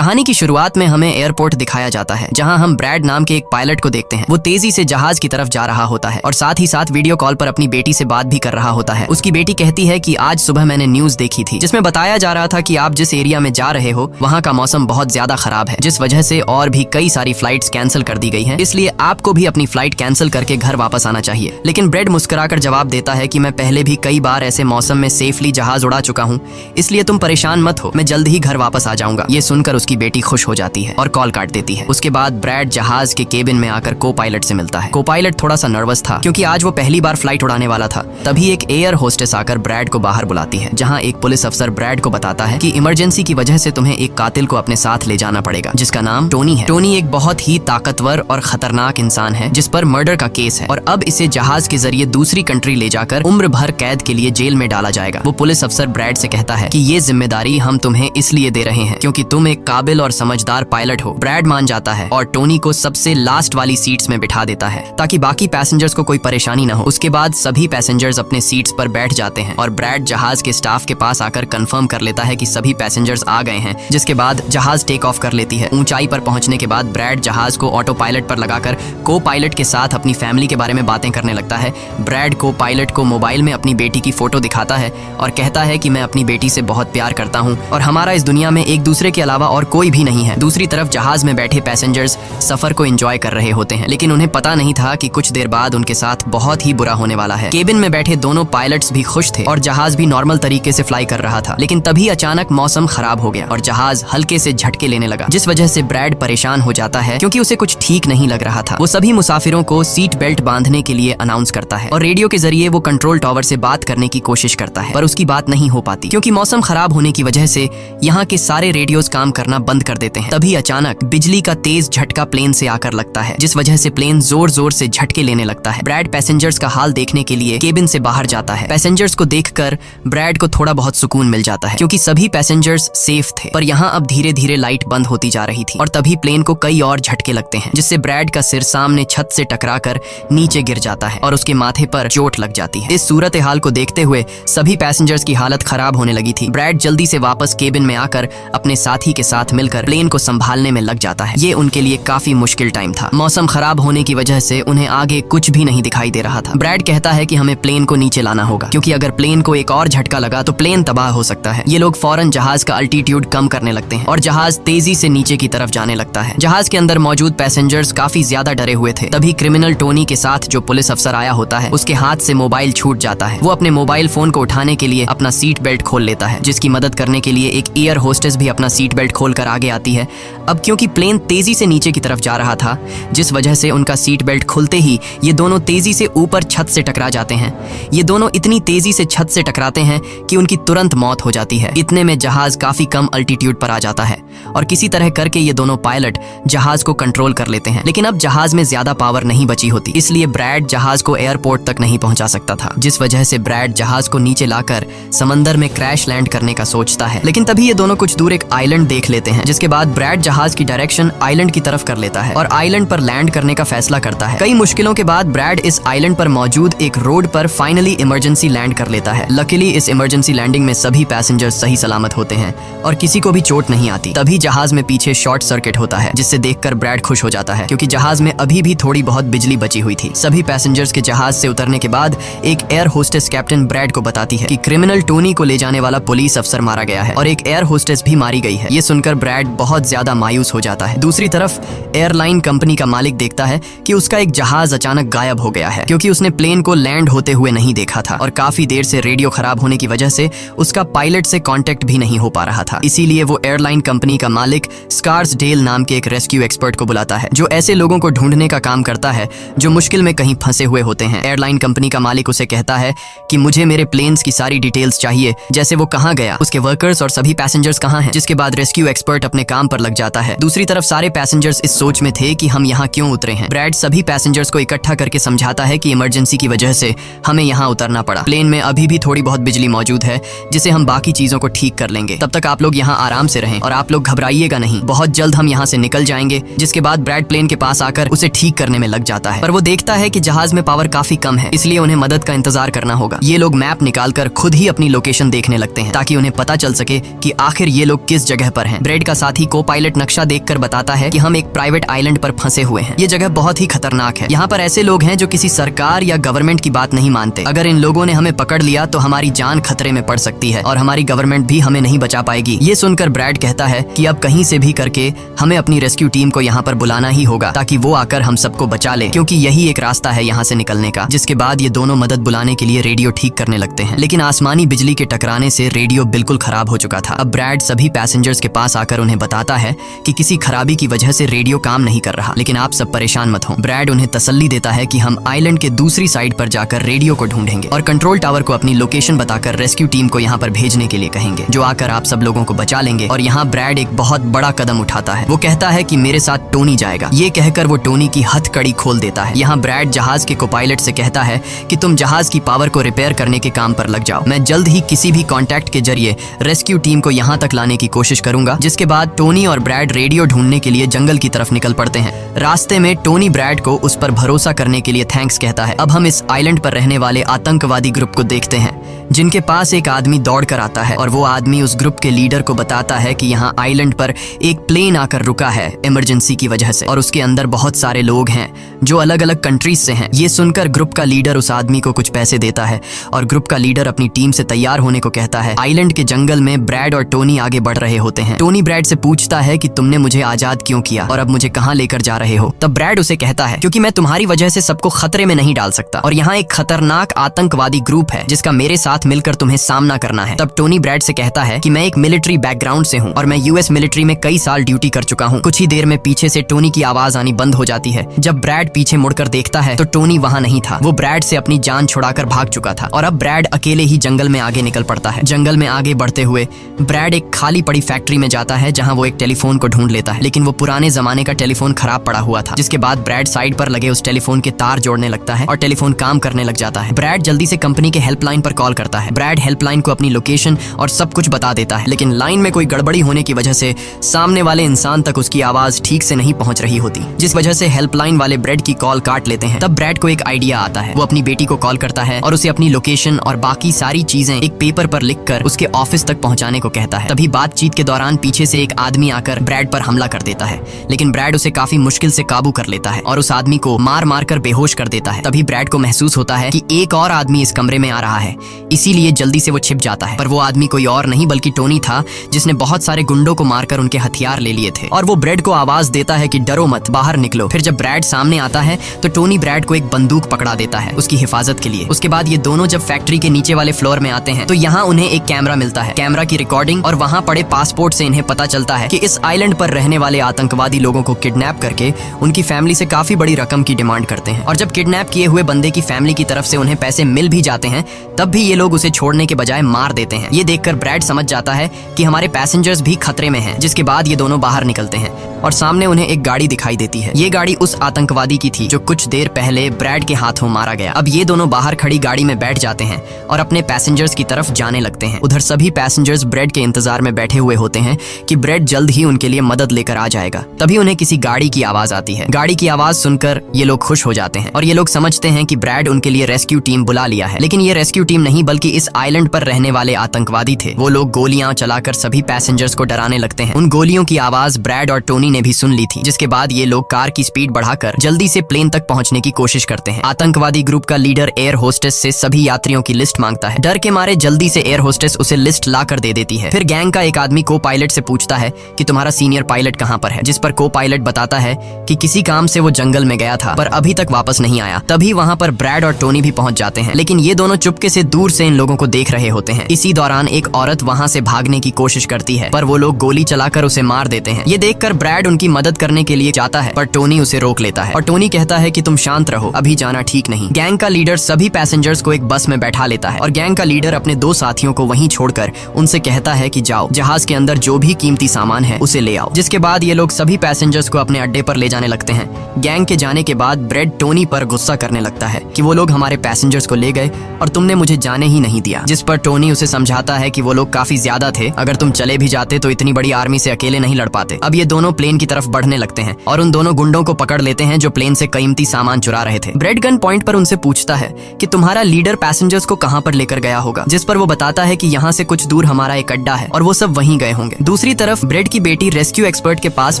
कहानी की शुरुआत में हमें एयरपोर्ट दिखाया जाता है, जहां हम ब्रैड नाम के एक पायलट को देखते हैं। वो तेजी से जहाज की तरफ जा रहा होता है और साथ ही साथ वीडियो कॉल पर अपनी बेटी से बात भी कर रहा होता है। उसकी बेटी कहती है कि आज सुबह मैंने न्यूज देखी थी जिसमें बताया जा रहा था कि आप जिस एरिया में जा रहे हो वहाँ का मौसम बहुत ज्यादा खराब है, जिस वजह से और भी कई सारी फ्लाइट्स कैंसिल कर दी गई हैं, इसलिए आपको भी अपनी फ्लाइट कैंसिल करके घर वापस आना चाहिए। लेकिन ब्रैड मुस्कुराकर जवाब देता है कि मैं पहले भी कई बार ऐसे मौसम में सेफली जहाज उड़ा चुका हूँ, इसलिए तुम परेशान मत हो, मैं जल्द ही घर वापस आ जाऊंगा। ये सुनकर उसकी बेटी खुश हो जाती है और कॉल काट देती है। उसके बाद ब्रैड जहाज के केबिन में आकर को पायलट से मिलता है। को पायलट थोड़ा सा नर्वस था क्योंकि आज वो पहली बार फ्लाइट उड़ाने वाला था। तभी एक एयर होस्टेस आकर ब्रैड को बाहर बुलाती है, जहाँ एक पुलिस अफसर ब्रैड को बताता है कि इमरजेंसी की वजह से तुम्हें एक कातिल को अपने साथ ले जाना पड़ेगा, जिसका नाम टोनी है। टोनी एक बहुत ही ताकतवर और खतरनाक इंसान है जिस पर मर्डर का केस है और अब इसे जहाज के जरिए दूसरी कंट्री ले जाकर उम्र भर कैद के लिए जेल में डाला जाएगा। वो पुलिस अफसर ब्रैड से कहता है कि ये जिम्मेदारी हम तुम्हें इसलिए दे रहे हैं क्योंकि तुम एक काबिल और समझदार पायलट हो। ब्रैड मान जाता है और टोनी को सबसे लास्ट वाली सीट्स में बिठा देता है ताकि बाकी पैसेंजर्स को कोई परेशानी न हो। उसके बाद सभी पैसेंजर्स अपने सीट्स पर बैठ जाते हैं और ब्रैड जहाज के स्टाफ के पास आकर कंफर्म कर लेता है कि सभी पैसेंजर्स आ गए हैं, जिसके बाद जहाज टेक ऑफ कर लेती है। ऊंचाई पर पहुंचने के बाद ब्रैड जहाज को ऑटो पायलट पर लगाकर को पायलट के साथ अपनी फैमिली के बारे में बातें करने लगता है। ब्रैड को पायलट को मोबाइल में अपनी बेटी की फोटो दिखाता है और कहता है कि मैं अपनी बेटी से बहुत प्यार करता हूँ और हमारा इस दुनिया में एक दूसरे के अलावा और कोई भी नहीं है। दूसरी तरफ जहाज में बैठे पैसेंजर्स सफर को एंजॉय कर रहे होते हैं, लेकिन उन्हें पता नहीं था कि कुछ देर बाद उनके साथ बहुत ही बुरा होने वाला है। केबिन में बैठे दोनों पायलट्स भी खुश थे और जहाज भी नॉर्मल तरीके से फ्लाई कर रहा था, लेकिन तभी अचानक मौसम खराब हो गया और जहाज हल्के से झटके लेने लगा, जिस वजह से ब्रैड परेशान हो जाता है क्योंकि उसे कुछ ठीक नहीं लग रहा था। वो सभी मुसाफिरों को सीट बेल्ट बांधने के लिए अनाउंस करता है और रेडियो के जरिए वो कंट्रोल टावर से बात करने की कोशिश करता है, पर उसकी बात नहीं हो पाती क्योंकि मौसम खराब होने की वजह से यहाँ के सारे रेडियोज काम करना बंद कर देते हैं। तभी अचानक बिजली का तेज झटका प्लेन से आकर लगता है, जिस वजह से प्लेन जोर जोर से झटके लेने लगता है। ब्रैड पैसेंजर्स का हाल देखने के लिए केबिन से बाहर जाता है। पैसेंजर्स को देखकर ब्रैड को थोड़ा बहुत सुकून मिल जाता है क्योंकि सभी पैसेंजर्स सेफ थे, पर यहाँ अब धीरे धीरे लाइट बंद होती जा रही थी और तभी प्लेन को कई और झटके लगते हैं, जिससे ब्रैड का सिर सामने छत से टकराकर नीचे गिर जाता है और उसके माथे पर चोट लग जाती है। इस सूरत हाल को देखते हुए सभी पैसेंजर्स की हालत खराब होने लगी थी। ब्रैड जल्दी से वापस केबिन में आकर अपने साथी के साथ मिलकर प्लेन को संभालने में लग जाता है। ये उनके लिए काफी मुश्किल टाइम था। मौसम खराब होने की वजह से उन्हें आगे कुछ भी नहीं दिखाई दे रहा था। ब्रैड कहता है कि हमें प्लेन को नीचे लाना होगा क्योंकि अगर प्लेन को एक और झटका लगा तो प्लेन तबाह हो सकता है। ये लोग फौरन जहाज का अल्टीट्यूड कम करने लगते हैं और जहाज तेजी से नीचे की तरफ जाने लगता है। जहाज के अंदर मौजूद पैसेंजर्स काफी ज्यादा डरे हुए थे। तभी क्रिमिनल टोनी के साथ जो पुलिस अफसर आया होता है उसके हाथ से मोबाइल छूट जाता है। वो अपने मोबाइल फोन को उठाने के लिए अपना सीट बेल्ट खोल लेता है, जिसकी मदद करने के लिए एक एयर होस्टेस भी अपना सीट बेल्ट खोलकर आगे आती है। अब क्योंकि प्लेन तेजी से नीचे की तरफ जा रहा था, जिस वजह से उनका सीट बेल्ट खुलते ही ये दोनों तेजी से ऊपर छत से टकरा जाते हैं। ये दोनों इतनी तेजी से छत से टकराते हैं कि उनकी तुरंत मौत हो जाती है। इतने में जहाज काफी कम अल्टीट्यूड पर आ जाता है और किसी तरह करके ये दोनों पायलट जहाज को कंट्रोल कर लेते हैं, लेकिन अब जहाज में ज्यादा पावर नहीं बची होती, इसलिए ब्रैड जहाज को एयरपोर्ट तक नहीं पहुंचा सकता था, जिस वजह से ब्रैड जहाज को नीचे लाकर समंदर में क्रैश लैंड करने का सोचता है। लेकिन तभी ये दोनों कुछ दूर एक आइलैंड देख लेते हैं, जिसके बाद ब्रैड जहाज की डायरेक्शन आइलैंड की तरफ कर लेता है और आइलैंड पर लैंड करने का फैसला करता है। कई मुश्किलों के बाद ब्रैड इस आइलैंड पर मौजूद एक रोड पर फाइनली इमरजेंसी लैंड कर लेता है। लकीली इस इमरजेंसी लैंडिंग में सभी पैसेंजर सही सलामत होते हैं और किसी को भी चोट नहीं आती। तभी जहाज में पीछे शॉर्ट सर्किट होता है, जिससे देखकर ब्रैड खुश हो जाता है क्योंकि जहाज में अभी भी थोड़ी बहुत बिजली बची हुई थी। सभी पैसेंजर्स के जहाज से उतरने के बाद एक एयर होस्टेस कैप्टन ब्रैड को बताती है कि क्रिमिनल टोनी को ले जाने वाला पुलिस अफसर मारा गया है और एक एयर होस्टेस भी मारी गई है। ये सुनकर ब्रैड बहुत ज्यादा मायूस हो जाता है। दूसरी तरफ एयरलाइन कंपनी का मालिक देखता है कि उसका एक जहाज अचानक गायब हो गया है क्योंकि उसने प्लेन को लैंड होते हुए नहीं देखा था और काफी देर से रेडियो खराब होने की वजह से उसका पायलट से कांटेक्ट भी नहीं हो पा रहा था। इसीलिए वो एयरलाइन कंपनी का मालिक स्कार्सडेल नाम के एक रेस्क्यू एक्सपर्ट को बुलाता है, जो ऐसे लोगों को ढूंढने का काम करता है जो मुश्किल में कहीं फंसे हुए होते हैं। एयरलाइन कंपनी का मालिक उसे कहता है कि मुझे मेरे प्लेन्स की सारी डिटेल्स चाहिए, जैसे वो कहाँ गया, उसके वर्कर्स और सभी पैसेंजर्स कहाँ हैं। जिसके बाद रेस्क्यू एक्सपर्ट अपने काम पर लग जाता है। दूसरी तरफ सारे पैसेंजर्स इस सोच में थे कि हम यहाँ क्यों उतरे हैं। ब्रैड सभी पैसेंजर्स को इकट्ठा करके समझाता है कि इमरजेंसी की वजह से हमें यहाँ उतरना पड़ा। प्लेन में अभी भी थोड़ी बहुत बिजली मौजूद है, जिसे हम बाकी चीजों को ठीक कर लेंगे। तब तक आप लोग यहाँ आराम से रहें और आप लोग घबराइएगा नहीं, बहुत जल्द हम यहाँ से निकल जाएंगे। जिसके बाद ब्रैड प्लेन के पास आकर उसे ठीक करने में लग जाता है, पर वो देखता है कि जहाज में पावर काफी कम है, इसलिए उन्हें मदद का इंतजार करना होगा। ये लोग मैप निकालकर खुद ही अपनी लोकेशन देखने लगते हैं ताकि उन्हें पता चल सके कि आखिर ये लोग किस जगह पर हैं। ब्रेड का साथी को पायलट नक्शा देखकर बताता है कि हम एक प्राइवेट आइलैंड पर फंसे हुए हैं। ये जगह बहुत ही खतरनाक है। यहाँ पर ऐसे लोग हैं जो किसी सरकार या गवर्नमेंट की बात नहीं मानते। अगर इन लोगों ने हमें पकड़ लिया तो हमारी जान खतरे में पड़ सकती है और हमारी गवर्नमेंट भी हमें नहीं बचा पाएगी। ये सुनकर ब्रैड कहता है कि अब कहीं से भी करके हमें अपनी रेस्क्यू टीम को यहाँ पर बुलाना ही होगा ताकि वो आकर हम सबको बचा ले, क्योंकि यही एक रास्ता है यहाँ से निकलने का। जिसके बाद ये दोनों मदद बुलाने के लिए रेडियो ठीक करने लगते हैं, लेकिन आसमानी बिजली के टकराने से रेडियो बिल्कुल खराब हो चुका था। अब ब्रैड सभी पैसेंजर्स के पास आकर उन्हें बताता है कि किसी खराबी की वजह से रेडियो काम नहीं कर रहा, लेकिन आप सब परेशान मत हो। ब्रैड उन्हें तसल्ली देता है कि हम आइलैंड के दूसरी साइड पर जाकर रेडियो को ढूंढेंगे और कंट्रोल टावर को अपनी लोकेशन बताकर रेस्क्यू टीम को यहाँ पर भेजने के लिए कहेंगे, जो आकर आप सब लोगों को बचा लेंगे। और यहाँ ब्रैड एक बहुत बड़ा कदम उठाता है। वो कहता है कि मेरे साथ टोनी जाएगा। ये कहकर वो टोनी की हथकड़ी खोल देता है। यहाँ ब्रैड जहाज के को-पायलट से कहता है कि तुम जहाज की पावर को रिपेयर करने के काम पर लग जाओ। मैं जल्द ही किसी भी कॉन्टैक्ट के जरिए रेस्क्यू टीम को यहाँ तक लाने की कोशिश करूंगा। जिसके बाद टोनी और ब्रैड रेडियो ढूंढने के लिए जंगल की तरफ निकल पड़ते हैं। रास्ते में टोनी ब्रैड को उस पर भरोसा करने के लिए थैंक्स कहता है। अब हम इस आइलैंड पर रहने वाले आतंकवादी ग्रुप को देखते हैं, जिनके पास एक आदमी दौड़ कर आता है और वो आदमी उस ग्रुप के लीडर को बताता है कि यहाँ आइलैंड पर एक प्लेन आकर रुका है इमरजेंसी की वजह से और उसके अंदर बहुत सारे लोग हैं जो अलग अलग कंट्रीज से हैं। ये सुनकर ग्रुप का लीडर उस आदमी को कुछ पैसे देता है और ग्रुप का लीडर अपनी टीम से तैयार होने को कहता है। आइलैंड के जंगल में ब्रैड और टोनी आगे बढ़ रहे होते हैं। टोनी ब्रैड से पूछता है कि तुमने मुझे आजाद क्यों किया और अब मुझे कहाँ लेकर जा रहे हो। तब ब्रैड उसे कहता है क्योंकि मैं तुम्हारी वजह से सबको खतरे में नहीं डाल सकता और यहाँ एक खतरनाक आतंकवादी ग्रुप है जिसका मेरे साथ मिलकर तुम्हें सामना करना है। तब टोनी ब्रैड से कहता है कि मैं एक मिलिट्री बैकग्राउंड से हूँ और मैं यूएस मिलिट्री में कई साल ड्यूटी कर चुका हूँ। कुछ ही देर में पीछे से टोनी की आवाज आनी बंद हो जाती है। जब ब्रैड पीछे मुड़कर देखता है तो टोनी वहाँ नहीं था। वो ब्रैड से अपनी जान छुड़ाकर भाग चुका था और अब ब्रैड अकेले ही जंगल में आगे निकल पड़ता है। जंगल में आगे बढ़ते हुए ब्रैड एक खाली पड़ी फैक्ट्री में जाता है जहाँ वो एक टेलीफोन को ढूंढ लेता है, लेकिन वो पुराने जमाने का टेलीफोन खराब पड़ा हुआ था। जिसके बाद ब्रैड साइड पर लगे उस टेलीफोन के तार जोड़ने लगता है और टेलीफोन काम करने लग जाता है। ब्रैड जल्दी से कंपनी के हेल्पलाइन पर कॉल करता है। ब्रैड हेल्पलाइन को अपनी लोकेशन और सब कुछ बता देता है, लेकिन लाइन में कोई गड़बड़ी होने की वजह से सामने वाले इंसान तक उसकी आवाज ठीक से नहीं पहुंच रही होती, जिस वजह से हेल्पलाइन वाले ब्रैड की कॉल काट लेते हैं। तब ब्रैड को एक आइडिया आता है। वो अपनी बेटी को कॉल करता है और उसे अपनी लोकेशन और बाकी सारी चीजें एक पेपर पर लिखकर उसके ऑफिस तक पहुंचाने को कहता है। तभी बातचीत के दौरान पीछे से एक आदमी आकर ब्रैड पर हमला कर देता है, लेकिन ब्रैड उसे काफी मुश्किल से काबू कर लेता है और उस आदमी को मार मार कर बेहोश कर देता है। तभी ब्रैड को महसूस होता है कि एक और आदमी इस कमरे में आ रहा है, इसीलिए जल्दी से वो छिप जाता है। पर वो आदमी कोई और नहीं बल्कि टोनी था, जिसने बहुत सारे गुंडों को मारकर उनके हथियार ले लिए थे। और वो ब्रैड को आवाज देता है कि डरो मत, बाहर निकलो। फिर जब ब्रैड सामने आता है तो टोनी ब्रैड को एक बंदूक पकड़ा देता है उसकी हिफाजत के लिए। उसके बाद ये दोनों जब फैक्ट्री के नीचे वाले फ्लोर में आते हैं तो यहाँ उन्हें एक कैमरा मिलता है, कैमरा की रिकॉर्डिंग और वहाँ पड़े पासपोर्ट से इन्हें पता चलता है कि इस आइलैंड पर रहने वाले आतंकवादी लोगों को किडनैप करके उनकी फैमिली से काफी बड़ी रकम की डिमांड करते हैं। और जब किडनैप किए हुए बंदे की फैमिली की तरफ से उन्हें पैसे मिल भी जाते हैं तब भी ये लोग उसे छोड़ने के बजाय मार देते हैं। ये देखकर ब्रैड समझ जाता है कि हमारे पैसेंजर्स भी खतरे में हैं। जिसके बाद ये दोनों बाहर निकलते हैं और सामने उन्हें एक गाड़ी दिखाई देती है। ये गाड़ी उस आतंकवादी की थी जो कुछ देर पहले ब्रैड के हाथों मारा गया। अब ये दोनों बाहर खड़ी गाड़ी में बैठ जाते हैं और अपने पैसेंजर्स की तरफ जाने लगते हैं। उधर सभी पैसेंजर्स ब्रैड के इंतजार में बैठे हुए होते हैं कि ब्रैड जल्द ही उनके लिए मदद लेकर आ जाएगा। तभी उन्हें किसी गाड़ी की आवाज आती है। गाड़ी की आवाज सुनकर ये लोग खुश हो जाते हैं और ये लोग समझते हैं कि ब्रैड उनके लिए रेस्क्यू टीम बुला लिया है। लेकिन ये रेस्क्यू टीम नहीं बल्कि इस आइलैंड पर रहने वाले आतंकवादी थे। वो लोग गोलियां चलाकर सभी पैसेंजर्स को डराने लगते हैं। उन गोलियों की आवाज ब्रैड और टोनी ने भी सुन ली थी। जिसके बाद ये लोग कार की स्पीड बढ़ाकर जल्दी से प्लेन तक पहुंचने की कोशिश करते हैं। आतंकवादी ग्रुप का लीडर एयर होस्टेस से सभी यात्रियों की लिस्ट मांगता है। डर के मारे जल्दी से एयर होस्टेस उसे लिस्ट ला कर दे देती है। फिर गैंग का एक आदमी को पायलट से पूछता है कि तुम्हारा सीनियर पायलट कहाँ पर है, जिस पर को पायलट बताता है कि किसी काम से वो जंगल में गया था पर अभी तक वापस नहीं आया। तभी वहाँ पर ब्रैड और टोनी भी पहुंच जाते हैं, लेकिन ये दोनों चुपके से दूर से इन लोगों को देख रहे होते हैं। इसी दौरान एक औरत वहाँ से भागने की कोशिश करती है पर वो लोग गोली चलाकर उसे मार देते हैं। ये देखकर ब्रैड उनकी मदद करने के लिए जाता है पर टोनी उसे रोक लेता है और टोनी कहता है कि तुम शांत रहो, अभी जाना ठीक नहीं। गैंग का लीडर सभी पैसेंजर्स को एक बस में बैठा लेता है और गैंग का लीडर अपने दो साथियों को वहीं छोड़कर उनसे कहता है कि जाओ, जहाज के अंदर जो भी कीमती सामान है उसे ले आओ। जिसके बाद ये लोग सभी पैसेंजर्स को अपने अड्डे पर ले जाने लगते हैं। गैंग के जाने के बाद ब्रैड टोनी पर गुस्सा करने लगता है कि वो लोग हमारे पैसेंजर्स को ले गए और तुमने मुझे जाने ही नहीं दिया। जिस पर टोनी उसे समझाता है कि वो लोग काफी ज्यादा थे, अगर तुम चले भी जाते तो इतनी बड़ी आर्मी से अकेले नहीं लड़ पाते। अब ये दोनों प्लेन की तरफ बढ़ने लगते हैं और उन दोनों गुंडों को पकड़ लेते हैं जो प्लेन से कीमती सामान चुरा रहे थे। ब्रैड गन पॉइंट पर उनसे पूछता है कि तुम्हारा लीडर पैसेंजर्स को कहां पर लेकर गया होगा, जिस पर वो बताता है कि यहाँ से कुछ दूर हमारा एक अड्डा है और वो सब वहीं गए होंगे। दूसरी दूसरी तरफ ब्रेड की बेटी रेस्क्यू एक्सपर्ट के पास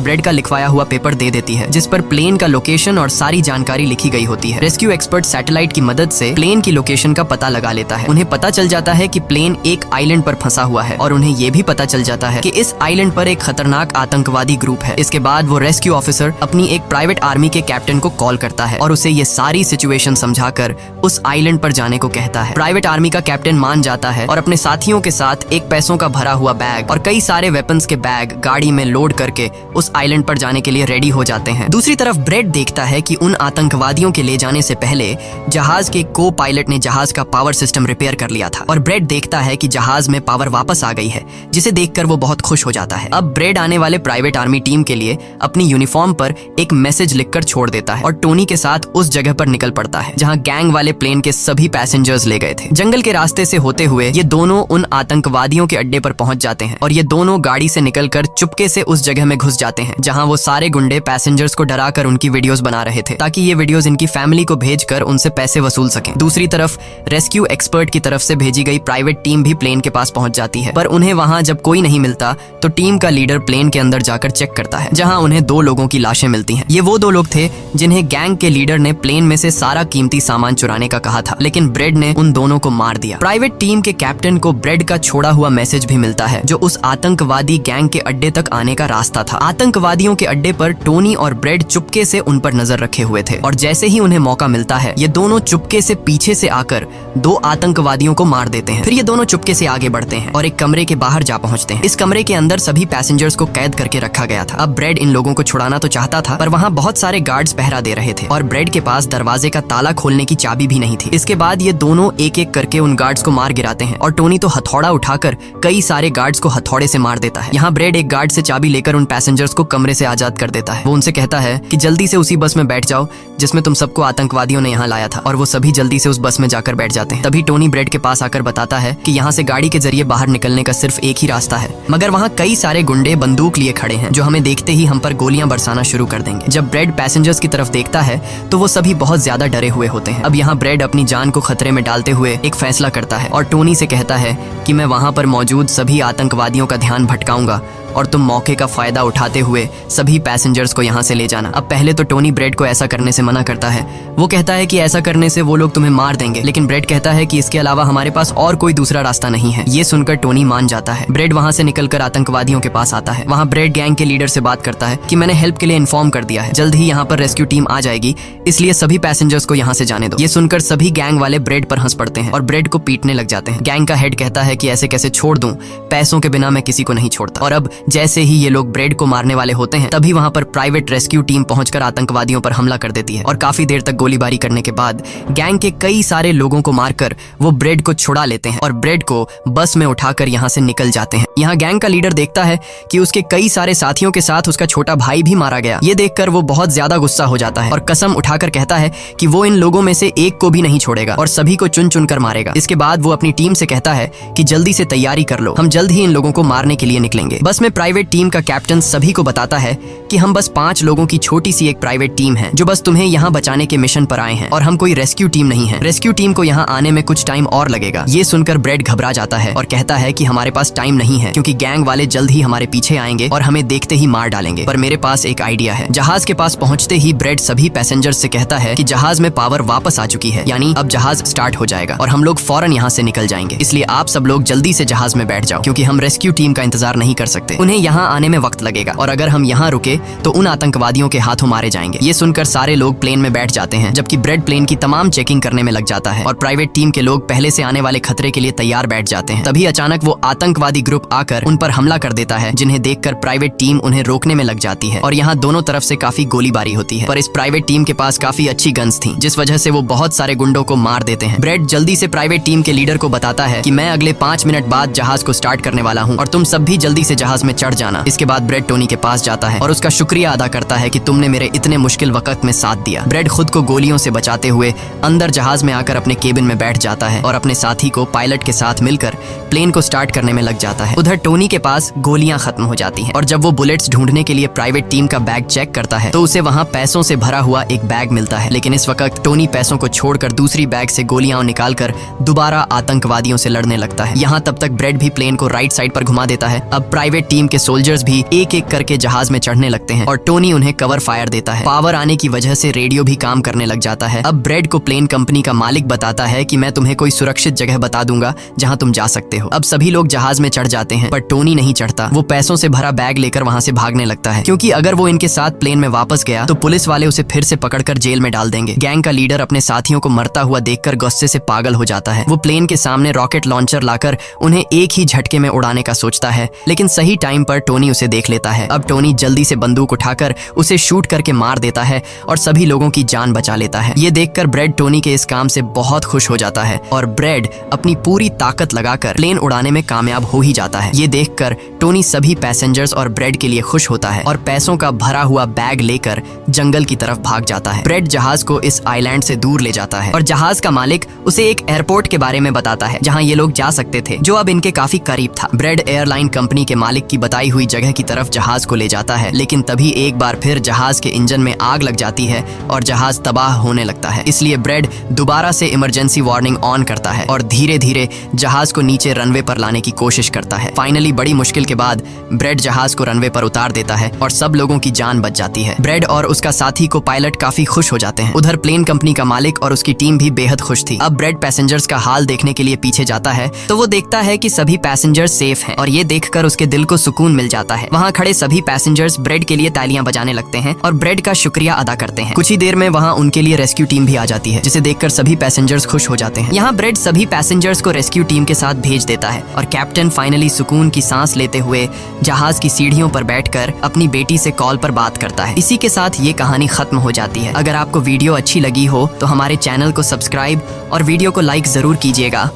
ब्रेड का लिखवाया हुआ पेपर दे देती है, जिस पर प्लेन का लोकेशन और सारी जानकारी लिखी गई होती है। रेस्क्यू एक्सपर्ट सैटेलाइट की मदद से प्लेन की लोकेशन का पता लगा लेता है। उन्हें पता चल जाता है कि प्लेन एक आइलैंड पर फंसा हुआ है और उन्हें ये भी पता चल जाता है कि इस आइलैंड पर एक खतरनाक आतंकवादी ग्रुप है। इसके बाद वो रेस्क्यू ऑफिसर अपनी एक प्राइवेट आर्मी के कैप्टन को कॉल करता है और उसे ये सारी सिचुएशन समझाकर उस आइलैंड पर जाने को कहता है। प्राइवेट आर्मी का कैप्टन मान जाता है और अपने साथियों के साथ एक पैसों का भरा हुआ बैग और कई सारे वेपन्स के बैग गाड़ी में लोड करके उस आइलैंड पर जाने के लिए रेडी हो जाते हैं। दूसरी तरफ ब्रेड देखता है कि उन आतंकवादियों के ले जाने से पहले जहाज के को पायलट ने जहाज का पावर सिस्टम रिपेयर कर लिया था और ब्रेड देखता है कि जहाज में पावर वापस आ गई है, जिसे देखकर वो बहुत खुश हो जाता है। अब ब्रेड आने वाले प्राइवेट आर्मी टीम के लिए अपनी यूनिफॉर्म पर एक मैसेज लिखकर छोड़ देता है और टोनी के साथ उस जगह पर निकल पड़ता है जहां गैंग वाले प्लेन के सभी पैसेंजर्स ले गए थे। जंगल के रास्ते से होते हुए ये दोनों उन आतंकवादियों के अड्डे पर पहुंच जाते हैं और ये दोनों गाड़ी से निकलकर चुपके से उस जगह में घुस जाते हैं जहां वो सारे गुंडे पैसेंजर्स को डराकर उनकी वीडियोस बना रहे थे ताकि ये वीडियोस इनकी फैमिली को भेजकर उनसे पैसे वसूल सकें। दूसरी तरफ रेस्क्यू एक्सपर्ट की तरफ से भेजी गई प्राइवेट टीम भी प्लेन के पास पहुंच जाती है, पर उन्हें वहां जब कोई नहीं मिलता तो टीम का लीडर प्लेन के अंदर जाकर चेक करता है जहां उन्हें 2 लोगों की लाशें मिलती हैं। ये वो 2 लोग थे जिन्हें गैंग के लीडर ने प्लेन में से सारा कीमती सामान चुराने का कहा था, लेकिन ब्रेड ने उन दोनों को मार दिया। प्राइवेट टीम के कैप्टन को ब्रेड का छोड़ा हुआ मैसेज भी मिलता है जो उस आतंकवादी गैंग के अड्डे तक आने का रास्ता था। आतंकवादियों के अड्डे पर टोनी और ब्रेड चुपके से उन पर नजर रखे हुए थे और जैसे ही उन्हें मौका मिलता है ये दोनों चुपके से पीछे से आकर 2 आतंकवादियों को मार देते हैं। फिर ये दोनों चुपके से आगे बढ़ते हैं और एक कमरे के बाहर जा पहुंचते हैं। इस कमरे के अंदर सभी पैसेंजर्स को कैद करके रखा गया था। अब ब्रेड इन लोगों को छुड़ाना तो चाहता था, पर वहाँ बहुत सारे गार्ड्स पहरा दे रहे थे और ब्रेड के पास दरवाजे का ताला खोलने की चाबी भी नहीं थी। इसके बाद ये दोनों एक एक करके उन गार्ड्स को मार गिराते हैं और टोनी तो हथौड़ा उठाकर कई सारे गार्ड्स को हथौड़े से मार देता है। यहाँ ब्रेड एक गार्ड से चाबी लेकर उन पैसेंजर्स को कमरे से आजाद कर देता है। वो उनसे कहता है कि जल्दी से उसी बस में बैठ जाओ जिसमें तुम सबको आतंकवादियों ने यहाँ लाया था, और वो सभी जल्दी से उस बस में जाकर बैठ जाते हैं। तभी टोनी ब्रेड के पास आकर बताता है कि यहाँ से गाड़ी के जरिए बाहर निकलने का सिर्फ एक ही रास्ता है, मगर वहाँ कई सारे गुंडे बंदूक लिए खड़े हैं जो हमें देखते ही हम पर गोलियां बरसाना शुरू कर देंगे। जब ब्रेड पैसेंजर्स की तरफ देखता है तो वो सभी बहुत ज्यादा डरे हुए होते हैं। अब यहाँ ब्रेड अपनी जान को खतरे में डालते हुए एक फैसला करता है और टोनी से कहता है कि मैं वहाँ पर मौजूद सभी आतंकवादियों का ध्यान भटकाऊंगा और तुम मौके का फायदा उठाते हुए सभी पैसेंजर्स को यहाँ से ले जाना। अब पहले तो टोनी ब्रेड को ऐसा करने से मना करता है। वो कहता है कि ऐसा करने से वो लोग तुम्हें मार देंगे, लेकिन ब्रेड कहता है कि इसके अलावा हमारे पास और कोई दूसरा रास्ता नहीं है। ये सुनकर टोनी मान जाता है। ब्रेड वहाँ से निकलकर आतंकवादियों के पास आता है। वहाँ ब्रेड गैंग के लीडर से बात करता है कि मैंने हेल्प के लिए इन्फॉर्म कर दिया है, जल्द ही यहाँ पर रेस्क्यू टीम आ जाएगी, इसलिए सभी पैसेंजर्स को यहाँ से जाने दो। ये सुनकर सभी गैंग वाले ब्रेड पर हंस पड़ते हैं और ब्रेड को पीटने लग जाते हैं। गैंग का हेड कहता है कि ऐसे कैसे छोड़ दूं, पैसों के बिना मैं किसी को नहीं छोड़ता। और अब जैसे ही ये लोग ब्रेड को मारने वाले होते हैं तभी वहां पर प्राइवेट रेस्क्यू टीम पहुंचकर आतंकवादियों पर हमला कर देती है और काफी देर तक गोलीबारी करने के बाद गैंग के कई सारे लोगों को मारकर वो ब्रेड को छुड़ा लेते हैं और ब्रेड को बस में उठाकर यहाँ से निकल जाते हैं। यहाँ गैंग का लीडर देखता है कि उसके कई सारे साथियों के साथ उसका छोटा भाई भी मारा गया। ये देखकर वो बहुत ज्यादा गुस्सा हो जाता है और कसम उठाकर कहता है कि वो इन लोगों में से एक को भी नहीं छोड़ेगा और सभी को चुन चुन कर मारेगा। इसके बाद वो अपनी टीम से कहता है कि जल्दी से तैयारी कर लो, हम जल्द ही इन लोगों को मारने के लिए निकलेंगे। बस में प्राइवेट टीम का कैप्टन सभी को बताता है कि हम बस 5 लोगों की छोटी सी एक प्राइवेट टीम है जो बस तुम्हें यहाँ बचाने के मिशन पर आए हैं और हम कोई रेस्क्यू टीम नहीं है। रेस्क्यू टीम को यहाँ आने में कुछ टाइम और लगेगा। ये सुनकर ब्रेड घबरा जाता है और कहता है कि हमारे पास टाइम नहीं है क्योंकि गैंग वाले जल्द ही हमारे पीछे आएंगे और हमें देखते ही मार डालेंगे। पर मेरे पास एक आइडिया है। जहाज के पास पहुंचते ही ब्रेड सभी पैसेंजर्स से कहता है कि जहाज में पावर वापस आ चुकी है, यानी अब जहाज स्टार्ट हो जाएगा और हम लोग फौरन यहाँ से निकल जाएंगे, इसलिए आप सब लोग जल्दी से जहाज में बैठ जाओ क्योंकि हम रेस्क्यू टीम का इंतजार नहीं कर सकते। उन्हें यहाँ आने में वक्त लगेगा और अगर हम यहाँ रुके तो उन आतंकवादियों के हाथों मारे जाएंगे। ये सुनकर सारे लोग प्लेन में बैठ जाते हैं जबकि ब्रेड प्लेन की तमाम चेकिंग करने में लग जाता है और प्राइवेट टीम के लोग पहले से आने वाले खतरे के लिए तैयार बैठ जाते हैं। तभी अचानक वो आतंकवादी ग्रुप आकर उन पर हमला कर देता है, जिन्हें देखकर प्राइवेट टीम उन्हें रोकने में लग जाती है और यहाँ दोनों तरफ से काफी गोलीबारी होती है। पर इस प्राइवेट टीम के पास काफी अच्छी गन्स थी जिस वजह से वो बहुत सारे गुंडों को मार देते हैं। ब्रेड जल्दी से प्राइवेट टीम के लीडर को बताता है कि मैं अगले 5 मिनट बाद जहाज को स्टार्ट करने वाला हूँ और तुम सब भी जल्दी से जहाज में चढ़ जाना। इसके बाद ब्रेड टोनी के पास जाता है और उसका शुक्रिया अदा करता है कि तुमने मेरे इतने मुश्किल वक्त में साथ दिया। ब्रेड खुद को गोलियों से बचाते हुए अंदर जहाज में आकर अपने केबिन में बैठ जाता है और अपने साथी को पायलट के साथ मिलकर प्लेन को स्टार्ट करने में लग जाता है। उधर टोनी के पास गोलियां खत्म हो जाती हैं और जब वो बुलेट्स ढूंढने के लिए प्राइवेट टीम का बैग चेक करता है तो उसे वहां पैसों से भरा हुआ एक बैग मिलता है, लेकिन इस वक्त टोनी पैसों को छोड़कर दूसरी बैग से गोलियां निकालकर दोबारा आतंकवादियों से लड़ने लगता है। यहाँ तब तक ब्रेड भी प्लेन को राइट साइड पर घुमा देता है। अब प्राइवेट टीम टीम के सोल्जर्स भी एक एक करके जहाज में चढ़ने लगते हैं और टोनी उन्हें कवर फायर देता है। पावर आने की वजह से रेडियो भी काम करने लग जाता है। अब ब्रेड को प्लेन कंपनी का मालिक बताता है कि मैं तुम्हें कोई सुरक्षित जगह बता दूंगा जहां तुम जा सकते हो। अब सभी लोग जहाज में चढ़ जाते हैं पर टोनी नहीं चढ़ता। वो पैसों से भरा बैग लेकर वहां से भागने लगता है, क्योंकि अगर वो इनके साथ प्लेन में वापस गया तो पुलिस वाले उसे फिर से पकड़कर जेल में डाल देंगे। गैंग का लीडर अपने साथियों को मरता हुआ देखकर गुस्से से पागल हो जाता है। वो प्लेन के सामने रॉकेट लॉन्चर लाकर उन्हें एक ही झटके में उड़ाने का सोचता है, लेकिन सही टाइम पर टोनी उसे देख लेता है। अब टोनी जल्दी से बंदूक उठाकर उसे शूट करके मार देता है और सभी लोगों की जान बचा लेता है। ये देखकर ब्रेड टोनी के इस काम से बहुत खुश हो जाता है और ब्रेड अपनी पूरी ताकत लगाकर प्लेन उड़ाने में कामयाब हो ही जाता है। ये देखकर टोनी सभी पैसेंजर्स और ब्रेड के लिए खुश होता है और पैसों का भरा हुआ बैग लेकर जंगल की तरफ भाग जाता है। ब्रेड जहाज को इस आइलैंड से दूर ले जाता है और जहाज का मालिक उसे एक एयरपोर्ट के बारे में बताता है जहां ये लोग जा सकते थे, जो अब इनके काफी करीब था। ब्रेड एयरलाइन कंपनी के मालिक की बताई हुई जगह की तरफ जहाज को ले जाता है, लेकिन तभी एक बार फिर जहाज के इंजन में आग लग जाती है और जहाज तबाह होने लगता है। इसलिए ब्रेड दोबारा से इमरजेंसी वार्निंग ऑन करता है और धीरे धीरे जहाज को नीचे रनवे पर लाने की कोशिश करता है। फाइनली बड़ी मुश्किल के बाद ब्रेड जहाज को रनवे पर उतार देता है और सब लोगों की जान बच जाती है। ब्रेड और उसका साथी को पायलट काफी खुश हो जाते हैं। उधर प्लेन कंपनी का मालिक और उसकी टीम भी बेहद खुश थी। अब ब्रेड पैसेंजर्स का हाल देखने के लिए पीछे जाता है तो वो देखता है कि सभी पैसेंजर्स सेफ हैं और ये देखकर उसके दिल को सुकून मिल जाता है। वहाँ खड़े सभी पैसेंजर्स ब्रेड के लिए तालियां बजाने लगते हैं और ब्रेड का शुक्रिया अदा करते हैं। कुछ ही देर में वहाँ उनके लिए रेस्क्यू टीम भी आ जाती है, जिसे देखकर सभी पैसेंजर्स खुश हो जाते हैं। यहाँ ब्रेड सभी पैसेंजर्स को रेस्क्यू टीम के साथ भेज देता है और कैप्टन फाइनली सुकून की सांस लेते हुए जहाज की सीढ़ियों पर बैठकर अपनी बेटी से कॉल पर बात करता है। इसी के साथ ये कहानी खत्म हो जाती है। अगर आपको वीडियो अच्छी लगी हो तो हमारे चैनल को सब्सक्राइब और वीडियो को लाइक जरूर कीजिएगा।